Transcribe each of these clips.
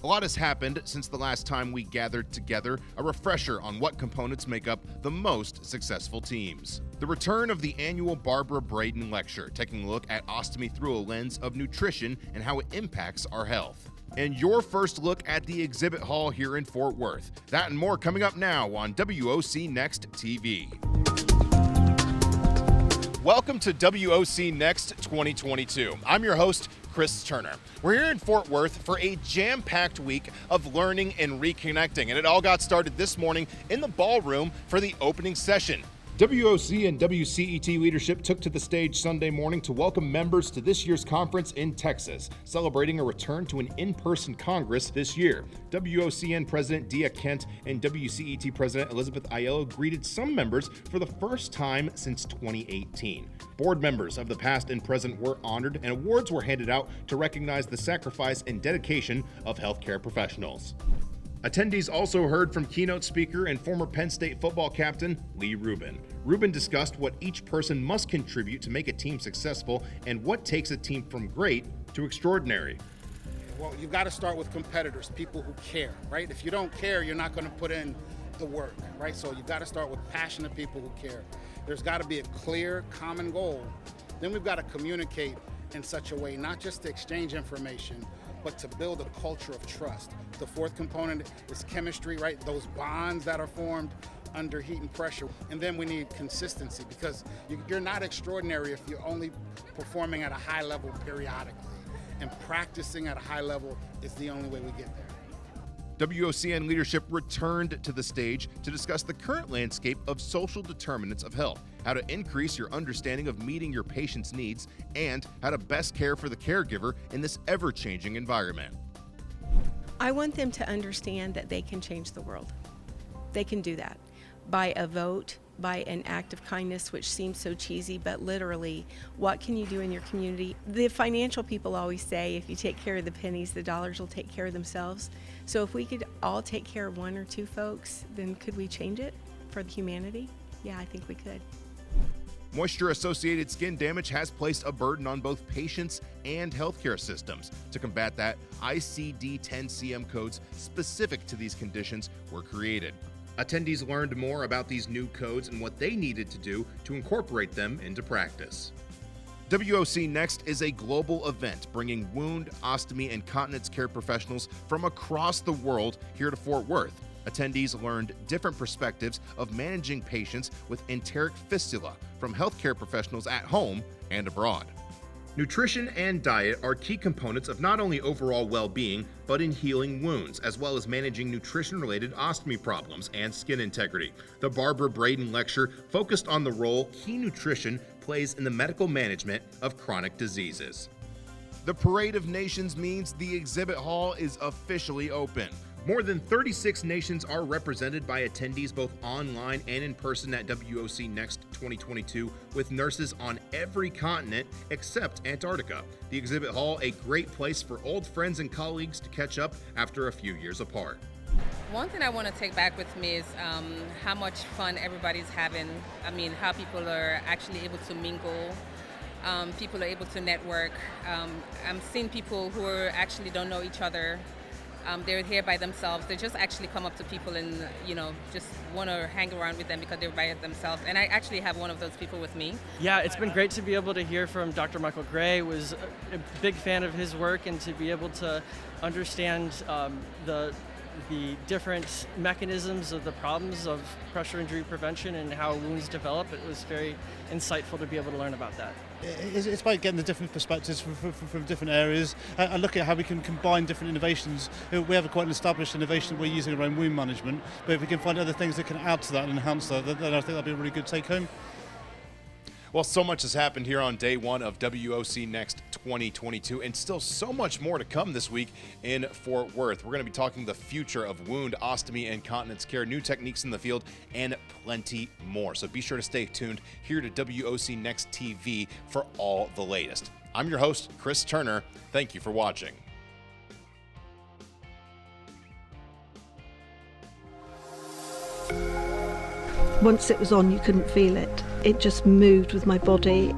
A lot has happened since the last time we gathered together, a refresher on what components make up the most successful teams. The return of the annual Barbara Braden Lecture, taking a look at ostomy through a lens of nutrition and how it impacts our health. And your first look at the exhibit hall here in Fort Worth. That and more coming up now on WOCNext TV. Welcome to WOCNext 2022. I'm your host, Chris Turner. We're here in Fort Worth for a jam-packed week of learning and reconnecting, and it all got started this morning in the ballroom for the opening session. WOC and WCET leadership took to the stage Sunday morning to welcome members to this year's conference in Texas, celebrating a return to an in-person Congress this year. WOCN President Dia Kent and WCET President Elizabeth Aiello greeted some members for the first time since 2018. Board members of the past and present were honored, and awards were handed out to recognize the sacrifice and dedication of healthcare professionals. Attendees also heard from keynote speaker and former Penn State football captain Lee Rubin. Rubin discussed what each person must contribute to make a team successful and what takes a team from great to extraordinary. Well, you've got to start with competitors, people who care, right? If you don't care, you're not going to put in the work, right? So you've got to start with passionate people who care. There's got to be a clear, common goal. Then we've got to communicate in such a way, not just to exchange information, but to build a culture of trust. The fourth component is chemistry, right? Those bonds that are formed under heat and pressure. And then we need consistency, because you're not extraordinary if you're only performing at a high level periodically. And practicing at a high level is the only way we get there. WOCN leadership returned to the stage to discuss the current landscape of social determinants of health, how to increase your understanding of meeting your patient's needs, and how to best care for the caregiver in this ever-changing environment. I want them to understand that they can change the world. They can do that by a vote, by an act of kindness, which seems so cheesy, but literally, what can you do in your community? The financial people always say, if you take care of the pennies, the dollars will take care of themselves. So if we could all take care of one or two folks, then could we change it for humanity? Yeah, I think we could. Moisture-associated skin damage has placed a burden on both patients and healthcare systems. To combat that, ICD-10-CM codes specific to these conditions were created. Attendees learned more about these new codes and what they needed to do to incorporate them into practice. WOCNext is a global event bringing wound, ostomy, and continence care professionals from across the world here to Fort Worth. Attendees learned different perspectives of managing patients with enteric fistula from healthcare professionals at home and abroad. Nutrition and diet are key components of not only overall well-being, but in healing wounds, as well as managing nutrition-related ostomy problems and skin integrity. The Barbara Braden Lecture focused on the role key nutrition plays in the medical management of chronic diseases. The Parade of Nations means the exhibit hall is officially open. More than 36 nations are represented by attendees both online and in person at WOCNext 2022, with nurses on every continent except Antarctica. The exhibit hall, a great place for old friends and colleagues to catch up after a few years apart. One thing I want to take back with me is how much fun everybody's having. I mean, how people are actually able to mingle. People are able to network. I'm seeing people who actually don't know each other. They're here by themselves. They just actually come up to people and, just want to hang around with them because they're by themselves. And I actually have one of those people with me. Yeah, it's been great to be able to hear from Dr. Michael Gray. Was a big fan of his work, and to be able to understand the different mechanisms of the problems of pressure injury prevention and how wounds develop. It was very insightful to be able to learn about that. It's about getting the different perspectives from different areas and look at how we can combine different innovations. We have quite an established innovation we're using around wound management, but if we can find other things that can add to that and enhance that, then I think that'll be a really good take home. Well, so much has happened here on day one of WOCNext 2022, and still so much more to come this week in Fort Worth. We're going to be talking the future of wound, ostomy, and continence care, new techniques in the field, and plenty more. So be sure to stay tuned here to WOCNext TV for all the latest. I'm your host, Chris Turner. Thank you for watching. Once it was on, you couldn't feel it. It just moved with my body.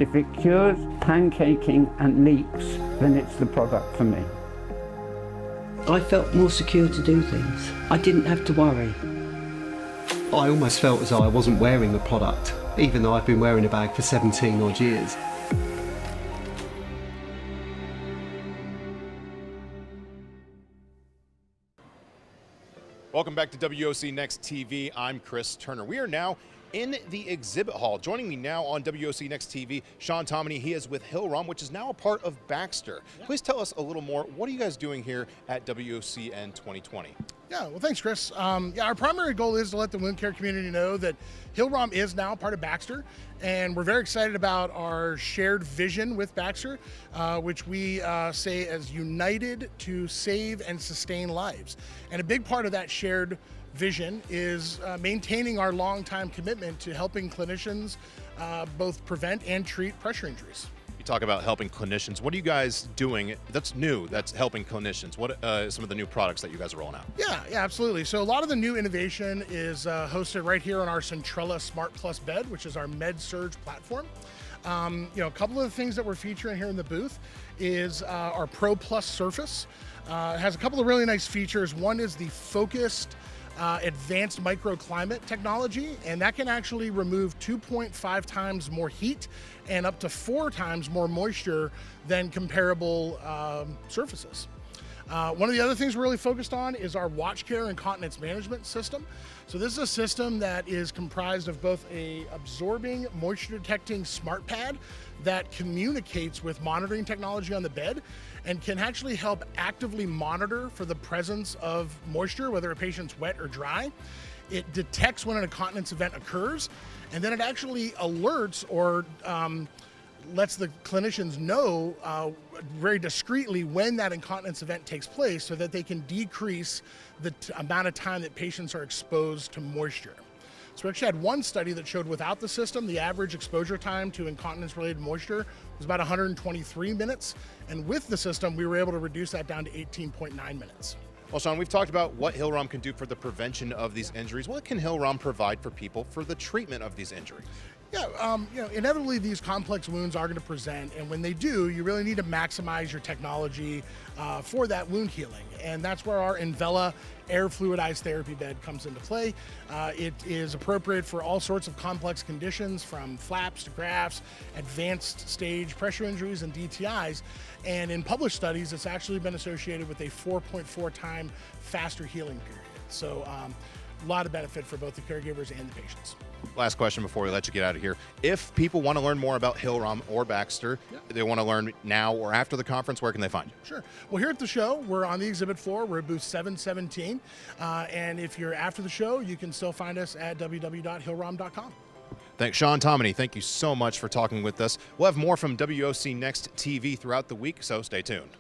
If it cures pancaking and leaks, then it's the product for me. I felt more secure to do things. I didn't have to worry. I almost felt as though I wasn't wearing a product, even though I've been wearing a bag for 17 odd years. Welcome back to WOCNext TV. I'm Chris Turner. We are now in the exhibit hall. Joining me now on WOCNext TV, Sean Tomany. He is with Hillrom, which is now a part of Baxter. Please tell us a little more. What are you guys doing here at WOCN 2020? Yeah, well, thanks, Chris. Our primary goal is to let the wound care community know that Hillrom is now part of Baxter, and we're very excited about our shared vision with Baxter, which we say as united to save and sustain lives. And a big part of that shared vision is maintaining our long-time commitment to helping clinicians both prevent and treat pressure injuries. You talk about helping clinicians. What are you guys doing that's new that's helping clinicians? What are some of the new products that you guys are rolling out? Yeah, absolutely. So a lot of the new innovation is hosted right here on our Centrella Smart Plus bed, which is our med-surg platform. A couple of the things that we're featuring here in the booth is our Pro Plus surface. It has a couple of really nice features. One is the focused advanced microclimate technology, and that can actually remove 2.5 times more heat and up to 4 times more moisture than comparable surfaces. One of the other things we're really focused on is our watch care and continence management system. So this is a system that is comprised of both a absorbing moisture detecting smart pad that communicates with monitoring technology on the bed and can actually help actively monitor for the presence of moisture, whether a patient's wet or dry. It detects when an incontinence event occurs, and then it actually alerts or lets the clinicians know very discreetly when that incontinence event takes place so that they can decrease the amount of time that patients are exposed to moisture. So we actually had one study that showed without the system, the average exposure time to incontinence-related moisture was about 123 minutes. And with the system, we were able to reduce that down to 18.9 minutes. Well, Sean, we've talked about what Hillrom can do for the prevention of these injuries. What can Hillrom provide for people for the treatment of these injuries? Yeah, inevitably these complex wounds are going to present, and when they do, you really need to maximize your technology for that wound healing, and that's where our Envela air fluidized therapy bed comes into play. It is appropriate for all sorts of complex conditions, from flaps to grafts, advanced stage pressure injuries, and DTIs, and in published studies, it's actually been associated with a 4.4 time faster healing period. So a lot of benefit for both the caregivers and the patients. Last question before we let you get out of here. If people want to learn more about Hillrom or Baxter, they want to learn now or after the conference, where can they find you? Sure. Well, here at the show, we're on the exhibit floor. We're at booth 717. And if you're after the show, you can still find us at www.hillrom.com. Thanks, Sean Tomany. Thank you so much for talking with us. We'll have more from WOCNext TV throughout the week, so stay tuned.